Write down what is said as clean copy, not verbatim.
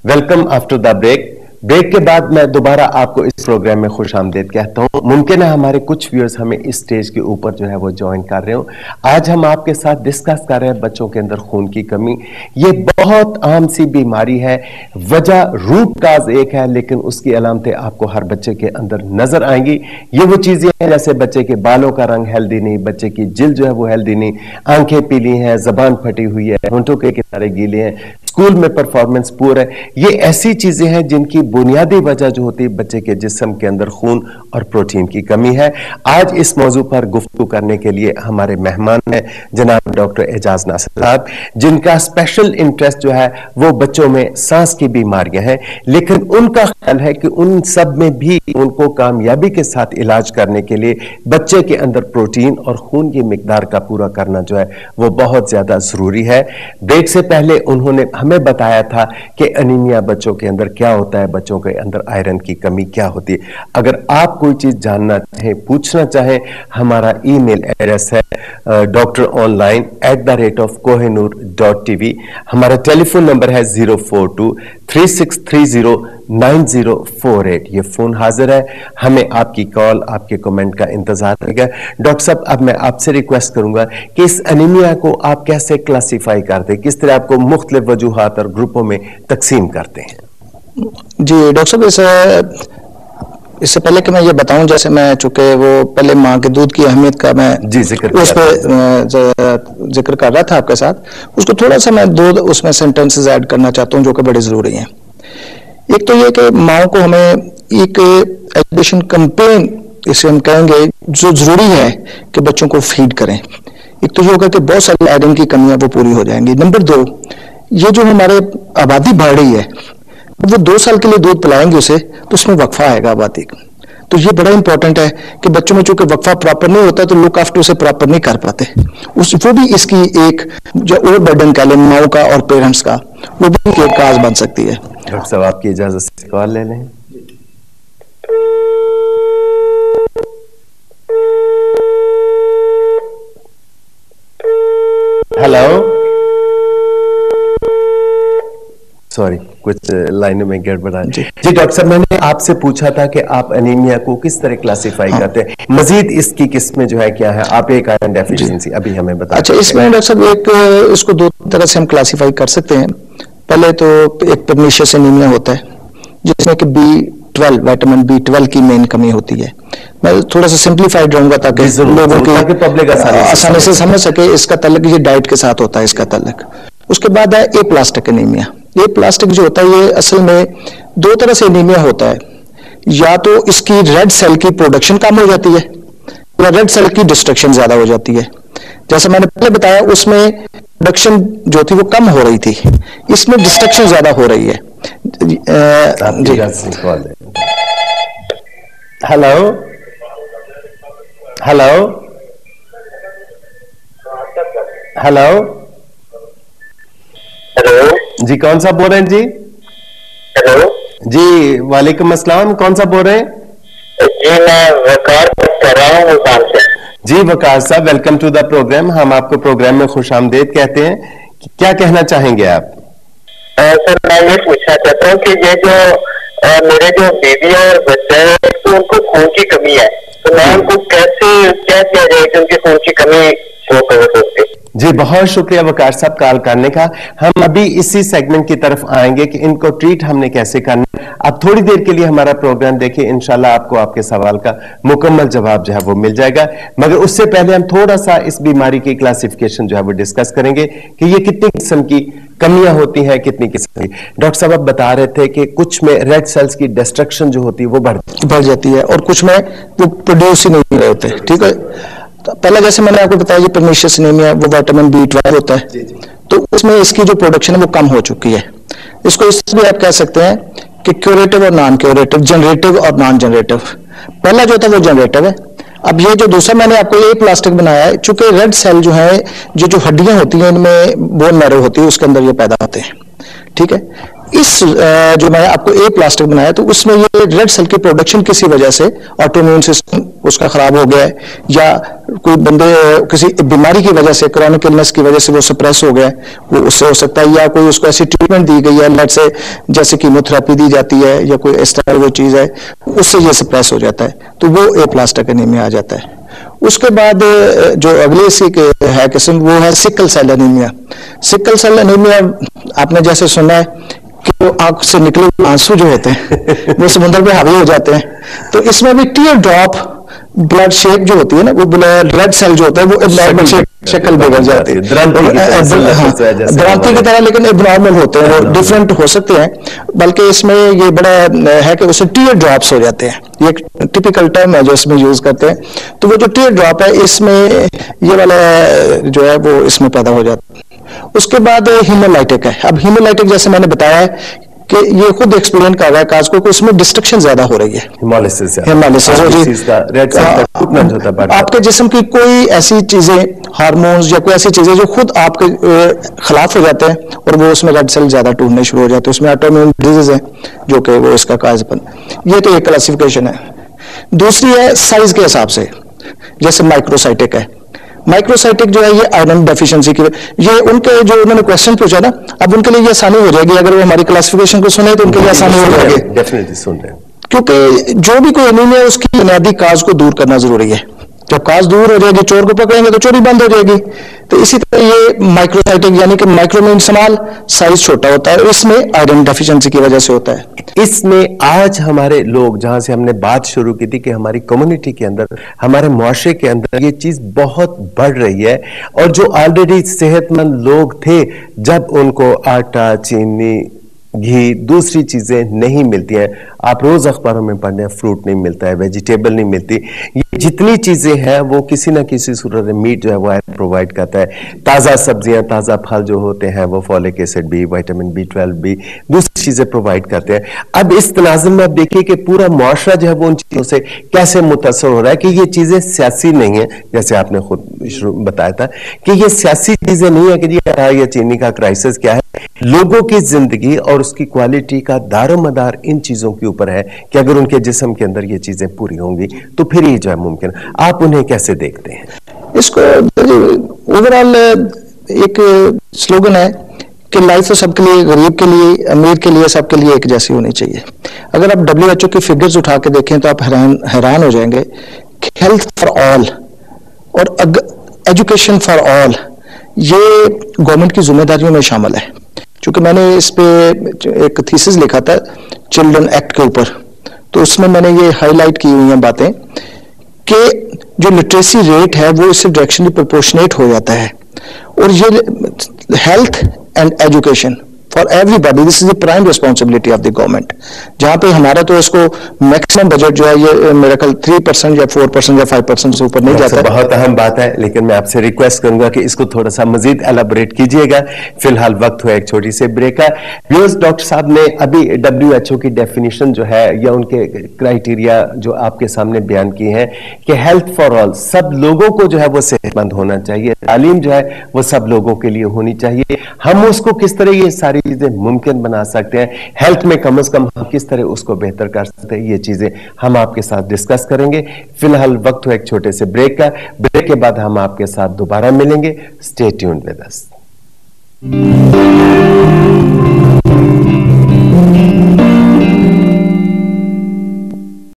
Welcome after the break. Break के बाद मैं दोबारा आपको इस प्रोग्राम में खुश आमदीद कहता हूं। मुमकिन है हमारे कुछ व्यूअर्स हमें इस स्टेज के ऊपर जो है वो ज्वाइन कर रहे हो। आज हम आपके साथ डिस्कस कर रहे हैं बच्चों के अंदर खून की कमी। ये बहुत आम सी बीमारी है, वजह रूट काज एक है, लेकिन उसकी अलामतें आपको हर बच्चे के अंदर नजर आएंगी। ये वो चीजें हैं जैसे बच्चे के बालों का रंग हेल्दी नहीं, बच्चे की जिल्द जो है वो हेल्दी नहीं, आंखें पीली हैं, जबान फटी हुई है, होंठों के किनारे गीले हैं, स्कूल में परफॉर्मेंस पुअर है। ये ऐसी चीजें हैं जिनकी बुनियादी वजह जो होती है बच्चे के जिस्म के अंदर खून और प्रोटीन की कमी है। आज इस मौजू पर गुफ्तगू करने के लिए हमारे मेहमान हैं जनाब डॉक्टर एजाज नासिर साहब, जिनका स्पेशल इंटरेस्ट जो है वो बच्चों में सांस की बीमारियां हैं, लेकिन उनका ख्याल है कि उन सब में भी उनको कामयाबी के साथ इलाज करने के लिए बच्चे के अंदर प्रोटीन और खून की मिकदार का पूरा करना जो है वो बहुत ज्यादा जरूरी है। ब्रेक से पहले उन्होंने हमें बताया था कि एनीमिया बच्चों के अंदर क्या होता है, बच्चों के अंदर आयरन की कमी क्या होती है। अगर आप कोई चीज जानना चाहें, पूछना चाहें, हमारा ईमेल एड्रेस है doctoronline@kohinoor.tv। हमारा टेलीफोन नंबर है 04236309048। ये फोन हाजिर है, हमें आपकी कॉल, आपके कमेंट का इंतजार रहेगा। डॉक्टर साहब, अब मैं आपसे रिक्वेस्ट करूंगा कि इस एनीमिया को आप कैसे क्लासिफाई करते हैं, किस तरह आपको मुख्तलिफ वजूहात और ग्रुपों में तकसीम करते हैं? जी डॉक्टर साहब, इससे पहले कि मैं ये बताऊं, जैसे मैं चूंकि वो पहले माँ के दूध की अहमियत का मैं जिक्र कर रहा था आपके साथ, उसको थोड़ा सा मैं दो उसमें सेंटेंसेस ऐड करना चाहता हूं जो कि बड़े जरूरी हैं। एक तो ये कि माँ को हमें एक एजुकेशन कैंपेन, इसे हम कहेंगे, जो जरूरी है कि बच्चों को फीड करें। एक तो ये होगा कि बहुत सारी आयरन की कमियां वो पूरी हो जाएंगी। नंबर दो, ये जो हमारे आबादी बढ़ रही है, वो 2 साल के लिए दूध पिलाएंगे उसे, तो उसमें वक्फा आएगा आबादी का। तो ये बड़ा इंपॉर्टेंट है कि बच्चों में चूंकि वक्फा प्रॉपर नहीं होता तो लुक आफ्टर उसे प्रॉपर नहीं कर पाते। वो भी इसकी एक जो ओवर बर्डन कह लें माओ का और पेरेंट्स का, वो भी एक काज बन सकती है। डॉक्टर साहब, आपकी इजाजत से कॉल ले लें। हेलो, सॉरी, कुछ लाइनों में गड़बड़ा। जी डॉक्टर साहब, मैंने आपसे पूछा था कि आप एनीमिया को किस तरह क्लासिफाई करते हैं, मजीद इसकी किस्में जो है क्या है, आप एक आयरन डेफिशिएंसी अभी हमें बताएं। अच्छा, इसमें डॉक्टर साहब इसको 2 तरह से हम क्लासिफाई कर सकते हैं। पहले तो एक परनीशियस एनीमिया होता है जिसमें कि B12 विटामिन B12 की मेन कमी होती है। मैं थोड़ा सा सिंप्लीफाइड रहूंगा ताकि लोगों की पब्लिक आसानी से समझ सके। इसका तल्लुक ये डाइट के साथ होता है, इसका तल्लुक। उसके बाद है एप्लास्टिक एनीमिया। ये प्लास्टिक जो होता है ये असल में 2 तरह से एनीमिया होता है। या तो इसकी रेड सेल की प्रोडक्शन कम हो जाती है या रेड सेल की डिस्ट्रक्शन ज्यादा हो जाती है। जैसे मैंने पहले बताया, उसमें प्रोडक्शन जो थी वो कम हो रही थी, इसमें डिस्ट्रक्शन ज्यादा हो रही है। हेलो हेलो हेलो हेलो जी, कौन सा बोल रहे हैं जी? हेलो जी, वालेकुम अस्सलाम, कौन सा बोल रहे हैं? जी, मैं वकार बात कर रहा हूँ मुल्तान से। जी वकार साहब, वेलकम टू द प्रोग्राम। हम आपको प्रोग्राम में खुश आमदेद कहते हैं। क्या कहना चाहेंगे आप? सर, मैं ये पूछना चाहता हूँ कि ये जो मेरे जो बेबी और बच्चे हैं तो उनको खून की कमी है, तो मैं उनको कैसे क्या किया जाए कि उनकी खून की कमी वो कर सकते? जी बहुत शुक्रिया वकार साहब कॉल करने का। हम अभी इसी सेगमेंट की तरफ आएंगे कि इनको ट्रीट हमने कैसे करना। आप थोड़ी देर के लिए हमारा प्रोग्राम देखिए, इंशाल्लाह आपको आपके सवाल का मुकम्मल जवाब जो है वो मिल जाएगा। मगर उससे पहले हम थोड़ा सा इस बीमारी की क्लासिफिकेशन जो है वो डिस्कस करेंगे कि ये कितनी किस्म की कमियां होती हैं, कितनी किस्म की। डॉक्टर साहब आप बता रहे थे कि कुछ में रेड सेल्स की डिस्ट्रक्शन जो होती है वो बढ़ जाती है और कुछ में वो प्रोड्यूस ही नहीं होते। ठीक है, पहले जैसे मैंने आपको बताया कि परनीशियस एनीमिया वो विटामिन B12 होता है, तो उसमें इसकी जो प्रोडक्शन है वो कम हो चुकी है। इसको इसलिए आप कह सकते हैं कि क्यूरेटिव और नॉन क्यूरेटिव, जनरेटिव और नॉन जनरेटिव। पहला जो था वो जनरेटिव है। अब ये जो दूसरा मैंने आपको ये प्लास्टिक बनाया है, चूंकि रेड सेल जो है, जो हड्डियां होती हैं इनमें बोन मैरो होती है, उसके अंदर ये पैदा होते हैं। ठीक है। इस जो मैं आपको ए प्लास्टिक बनाया तो उसमें ये रेड सेल की प्रोडक्शन किसी वजह से ऑटोइम्यून सिस्टम उसका खराब हो गया है, या कोई बंदे किसी बीमारी की वजह से, क्रॉनिक इलनेस की वजह से वो सप्रेस हो गया है, वो उससे हो सकता है, या कोई उसको ऐसी ट्रीटमेंट दी गई है लेट से जैसे कीमोथेरेपी दी जाती है या कोई इस तरह वो चीज है, उससे ये सप्रेस हो जाता है, तो वो ए प्लास्टिक एनीमिया आ जाता है। उसके बाद जो अगली इसी है किस्म वो है sickle cell anaemia. Sickle cell anaemia आपने जैसे सुना है कि वो आंख से निकले हुए आंसू जो होते हैं वो समुद्र में हावी हो जाते हैं, तो इसमें भी टीयर ड्रॉप ब्लड शेप जो होती है ना, वो रेड सेल जो होता है वो एब्नॉर्मल शक्ल बिगड़ जाती है, द्रांति की तरह, लेकिन एब्नॉर्मल होते हैं, वो डिफरेंट हो सकते हैं। बल्कि इसमें ये बड़ा है कि उससे टीयर ड्रॉप्स हो जाते हैं, ये एक टिपिकल टर्म है जो इसमें यूज करते हैं। तो वो जो टीयर ड्रॉप है इसमें ये वाला जो है वो इसमें पैदा हो जाता है। उसके बाद हीमोलाइटिक है। अब हीमोलाइटिक जैसे मैंने बताया है कि ये खुद एक्सपेरिमेंट कर रहा है काज को कि उसमें डिस्ट्रक्शन ज्यादा हो रही है, हेमोलिसिस आपके जिस्म की कोई ऐसी चीजें, हार्मोन्स या कोई ऐसी चीजें जो खुद आपके खिलाफ हो जाते हैं और वो उसमें रेड सेल ज्यादा टूटने शुरू हो जाते हैं, उसमें ऑटोइम्यून डिजीज है जो कि वो इसका काज बन। ये तो एक क्लासिफिकेशन है। दूसरी है साइज के हिसाब से, जैसे माइक्रोसाइटिक है। माइक्रोसाइटिक जो है ये आयरन डेफिशिएंसी की, ये उनके जो उन्होंने क्वेश्चन पूछा ना, अब उनके लिए ये आसानी हो जाएगी, अगर वो हमारी क्लासिफिकेशन को सुने तो उनके लिए आसानी हो जाएगी, डेफिनेटली सुन रहे हैं, क्योंकि जो भी कोई एनीमिया है उसकी बुनियादी काज को दूर करना जरूरी है। जब काज दूर हो जाएगी, चोर को पकड़ेंगे तो चोरी बंद हो जाएगी। तो इसी तरह ये माइक्रोसाइटिक यानी कि माइक्रो में स्मॉल, साइज छोटा होता है, इसमें आयरन डेफिशिएंसी की वजह से होता है। इसमें आज हमारे लोग, जहां से हमने बात शुरू की थी कि हमारी कम्युनिटी के अंदर, हमारे मुआशरे के अंदर ये चीज बहुत बढ़ रही है, और जो ऑलरेडी सेहतमंद लोग थे, जब उनको आटा, चीनी, घी, दूसरी चीजें नहीं मिलती हैं, आप रोज अखबारों में पढ़ते हैं फ्रूट नहीं मिलता है, वेजिटेबल नहीं मिलती, ये जितनी चीजें हैं वो किसी ना किसी सूरत में मीट जो है वो प्रोवाइड करता है, ताजा सब्जियां, ताजा फल जो होते हैं वो फॉलिक एसिड भी, विटामिन B12 भी, दूसरी चीजें प्रोवाइड करते हैं। अब इस तनाजुम में आप देखिए कि पूरा मुआशरा जो है वो उन चीजों से कैसे मुतासर हो रहा है कि ये चीजें सियासी नहीं है, जैसे आपने खुद बताया था कि ये सियासी चीजें नहीं है कि जी ये चीनी का क्राइसिस क्या है, लोगों की जिंदगी और उसकी क्वालिटी का दारोमदार इन चीजों के ऊपर है कि अगर उनके जिस्म के अंदर ये चीजें पूरी होंगी तो फिर ये जो है मुमकिन। आप उन्हें कैसे देखते हैं? इसको ओवरऑल एक स्लोगन है कि लाइफ तो सबके लिए, गरीब के लिए, अमीर के लिए, सबके लिए एक जैसी होनी चाहिए। अगर आप WHO की फिगर्स उठा के देखें तो आप हैरान हो जाएंगे। हेल्थ फॉर ऑल और एजुकेशन फॉर ऑल ये गवर्नमेंट की जिम्मेदारियों में शामिल है। क्योंकि मैंने इस पे एक थीसिस लिखा था चिल्ड्रन एक्ट के ऊपर, तो उसमें मैंने ये हाईलाइट की हुई हैं बातें कि जो लिटरेसी रेट है वो इससे डायरेक्शनली प्रोपोर्शनेट हो जाता है, और ये health and education for everybody, this is the prime responsibility of the government. जहां पे हमारा तो इसको मैक्सिमम बजट जो है ये मेरे ख्याल 3% या 4% या 5% से ऊपर नहीं जाता। बहुत अहम बात है, लेकिन मैं आपसे रिक्वेस्ट करूंगा कि इसको थोड़ा सा मजीद एलाबोरेट कीजिएगा। फिलहाल वक्त हुआ एक छोटी सी ब्रेक का। व्यूअर्स, डॉक्टर साहब ने अभी WHO की डेफिनेशन जो है या उनके क्राइटेरिया जो आपके सामने बयान की है कि हेल्थ फॉर ऑल, सब लोगों को जो है वो सेहतमंद होना चाहिए, तालीम जो है वो सब लोगों के लिए होनी चाहिए। हम उसको किस तरह ये सारी चीजें मुमकिन बना सकते हैं, हेल्थ में कम से कम हम किस तरह उसको बेहतर कर सकते हैं, ये चीजें हम आपके साथ डिस्कस करेंगे। फिलहाल वक्त हो एक छोटे से ब्रेक का। ब्रेक के बाद हम आपके साथ दोबारा मिलेंगे। Stay tuned with us.